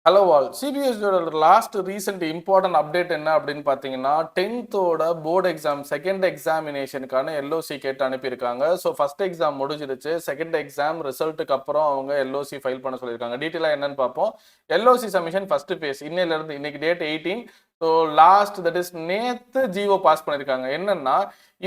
Hello all சிபிஎஸ்சியோட last recent important update என்ன அப்படின்னு பார்த்தீங்கன்னா 10th போர்டு எக்ஸாம் செகண்ட் எக்ஸாமினேஷனுக்கான எல்ஓசி கேட்டு அனுப்பியிருக்காங்க. ஸோ ஃபர்ஸ்ட் எக்ஸாம் முடிஞ்சிருச்சு. செகண்ட் எக்ஸாம் ரிசல்ட்டுக்கு அப்புறம் அவங்க எல்ஓசி ஃபைல் பண்ண சொல்லியிருக்காங்க. டீட்டெயிலாக என்னன்னு பார்ப்போம். எல்ஓசி சப்மிஷன் ஃபர்ஸ்ட் ஃபேஸ் இன்னையிலேருந்து இன்னைக்கு date 18. So last that is நேத்து ஜிஓ பாஸ் பண்ணியிருக்காங்க. என்னன்னா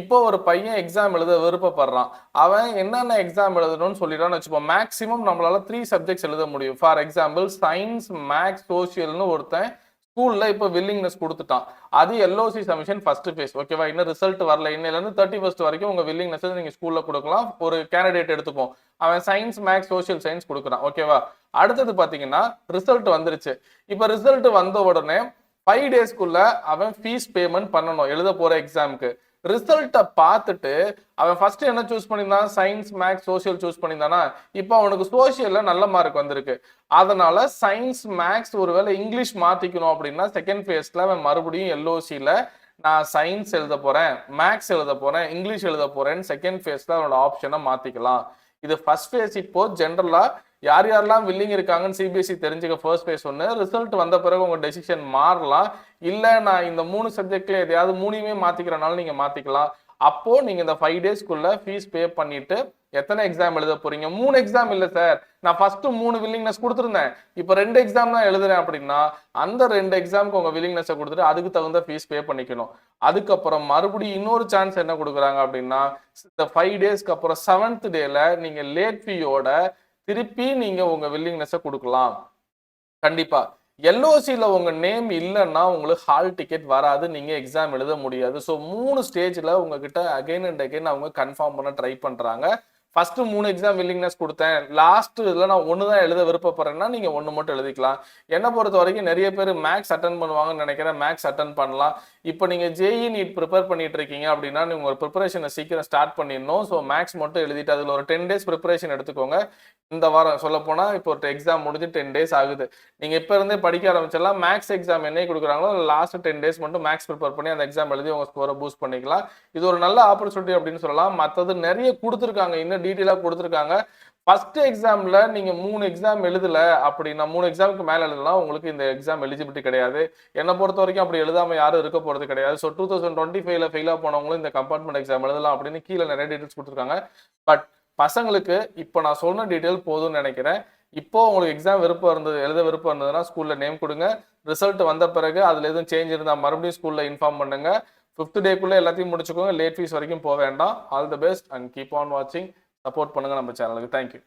இப்போ ஒரு பையன் எக்ஸாம் எழுத விருப்பப்படுறான். அவன் என்னென்ன எக்ஸாம் எழுதணும்னு சொல்லிட்டான்னு வச்சுப்போம். மேக்ஸிமம் நம்மளால 3 சப்ஜெக்ட்ஸ் எழுத முடியும். ஃபார் எக்ஸாம்பிள் சயின்ஸ், மேக்ஸ், சோசியல்னு ஒருத்தன் ஸ்கூல்ல இப்போ வில்லிங்னஸ் கொடுத்துட்டான். அது எல்ஓசி சப்மிஷன் ஃபர்ஸ்ட் ஃபேஸ். ஓகேவா? இன்னும் ரிசல்ட் வரல. இன்னையிலேருந்து 31 வரைக்கும் உங்க வில்லிங்னஸ் நீங்க ஸ்கூல்ல கொடுக்கலாம். ஒரு கேண்டிடேட் எடுத்துப்போம். அவன் சயின்ஸ், மேக்ஸ், சோசியல் சயின்ஸ் கொடுக்குறான். ஓகேவா? அடுத்தது பாத்தீங்கன்னா ரிசல்ட் வந்துருச்சு. இப்போ ரிசல்ட் வந்த உடனே 5 டேஸ்க்குள்ள அவன் ஃபீஸ் பேமெண்ட் பண்ணணும் எழுத போற எக்ஸாமுக்கு. ரிசல்ட்டை பார்த்துட்டு அவன் ஃபர்ஸ்ட் என்ன சூஸ் பண்ணியிருந்தான்? சயின்ஸ், மேக்ஸ், சோசியல் சூஸ் பண்ணியிருந்தானா? இப்போ அவனுக்கு சோசியல்ல நல்ல மார்க் வந்திருக்கு. அதனால சயின்ஸ், மேக்ஸ் ஒருவேளை இங்கிலீஷ் மாத்திக்கணும் அப்படின்னா செகண்ட் ஃபேஸ்ல அவன் மறுபடியும் எல்ஓசியில நான் சயின்ஸ் எழுத போறேன், மேக்ஸ் எழுத போறேன், இங்கிலீஷ் எழுத போறேன்னு செகண்ட் ஃபேஸ்ல அவனோட ஆப்ஷனை மாத்திக்கலாம். இது ஃபர்ஸ்ட் ஃபேஸ். இப்போ ஜென்ரலா யார் யாரெல்லாம் வில்லிங் இருக்காங்கன்னு சிபிஎஸ்சி தெரிஞ்சுக்க ஃபர்ஸ்ட் ஃபேஸ் ஒன்று. ரிசல்ட் வந்த பிறகு உங்க டெசிஷன் மாறலாம். இல்லை நான் இந்த 3 சப்ஜெக்ட்ல எதையாவது 3யுமே மாத்திக்கிறனால நீங்க மாத்திக்கலாம். அப்போ நீங்க இந்த 5 டேஸ்க்குள்ள ஃபீஸ் பே பண்ணிட்டு எத்தனை எக்ஸாம் எழுத போறீங்க? 3 எக்ஸாம் இல்லை சார், நான் ஃபர்ஸ்ட் 3 வில்லிங்னஸ் கொடுத்துருந்தேன், இப்போ 2 எக்ஸாம் தான் எழுதுறேன் அப்படின்னா அந்த 2 எக்ஸாமுக்கு உங்க வில்லிங்னஸை கொடுத்துட்டு அதுக்கு தகுந்த ஃபீஸ் பே பண்ணிக்கணும். அதுக்கப்புறம் மறுபடியும் இன்னொரு சான்ஸ் என்ன கொடுக்குறாங்க அப்படின்னா இந்த 5 டேஸ்க்கு அப்புறம் 7th டேல நீங்க லேட் ஃபீயோட திருப்பி நீங்க உங்க வில்லிங்னஸை கொடுக்கலாம். கண்டிப்பா எல்ஓசியில் உங்க நேம் இல்லைன்னா உங்களுக்கு ஹால் டிக்கெட் வராது, நீங்க எக்ஸாம் எழுத முடியாது. ஸோ 3 ஸ்டேஜ்ல உங்ககிட்ட அகைன் அண்ட் அகைன் அவங்க கன்ஃபார்ம் பண்ண ட்ரை பண்றாங்க. ஃபர்ஸ்ட் 3 எக்ஸாம் வில்லிங்னஸ் கொடுத்தேன், லாஸ்ட் இதில் நான் ஒன்று தான் எழுத விருப்பப்படுறேன்னா நீங்கள் ஒன்று மட்டும் எழுதிக்கலாம். என்னை பொறுத்த வரைக்கும் நிறைய பேர் மேக்ஸ் அட்டன் பண்ணுவாங்கன்னு நினைக்கிறேன். மேக்ஸ் அட்டன் பண்ணலாம். இப்போ நீங்கள் ஜேஇ நீட் ப்ரிப்பேர் பண்ணிட்டு இருக்கீங்க அப்படின்னா நீங்கள் ஒரு ப்ரிப்பரேஷனை சீக்கிரம் ஸ்டார்ட் பண்ணிடணும். ஸோ மேக்ஸ் மட்டும் எழுதிட்டு அதில் ஒரு 10 டேஸ் ப்ரிப்பரேஷன் எடுத்துக்கோங்க. இந்த வாரம் சொல்ல போனால் இப்போ ஒரு எக்ஸாம் முடிஞ்சு 10 டேஸ் ஆகுது. நீங்கள் இப்போ இருந்தே படிக்க ஆரம்பிச்சிடலாம். மேக்ஸ் எக்ஸாம் என்ன கொடுக்குறாங்களோ லாஸ்ட் 10 டேஸ் மட்டும் மேக்ஸ் ப்ரிப்பேர் பண்ணி அந்த எக்ஸாம் எழுதி உங்கள் ஸ்கோரை பூஸ்ட் பண்ணிக்கலாம். இது ஒரு நல்ல ஆப்பர்ச்சுனிட்டி அப்படின்னு சொல்லலாம். மற்றது நிறைய கொடுத்துருக்காங்க, இன்னும் டீட்டெயிலாக கொடுத்துருக்காங்க. ஃபர்ஸ்ட் எக்ஸாம்ல நீங்க 3 எக்ஸாம் எழுதல அப்படின்னா 3 எக்ஸாமுக்கு மேல எழுதலாம், உங்களுக்கு இந்த எக்ஸாம் எலிஜிபிலிட்டி கிடையாது. என்னை பொறுத்த வரைக்கும் அப்படி எழுதாம யாரும் இருக்க போறது கிடையாது. ஸோ 2025ல ஃபெயிலா போனவங்களும் இந்த கம்பார்ட்மெண்ட் எக்ஸாம் எழுதலாம் அப்படின்னு கீழே நிறைய டீட்டெயில்ஸ் கொடுத்துருக்காங்க. பட் பசங்களுக்கு இப்போ நான் சொன்ன டீட்டெயில் போதும்னு நினைக்கிறேன். இப்போ உங்களுக்கு எக்ஸாம் விருப்பம் இருந்தது, எழுத விருப்பம் இருந்ததுன்னா ஸ்கூல்ல நேம் கொடுங்க. ரிசல்ட் வந்த பிறகு அதுல எதுவும் சேஞ்ச் இருந்தால் மறுபடியும் ஸ்கூல்ல இன்ஃபார்ம் பண்ணுங்க. 5th டேக்குள்ள எல்லாத்தையும் முடிச்சுக்கோங்க. லேட் ஃபீஸ் வரைக்கும் போக வேண்டாம். All the best and keep on வாட்சிங். சப்போர்ட் பண்ணுங்க நம்ம சேனலுக்கு. தேங்க்யூ.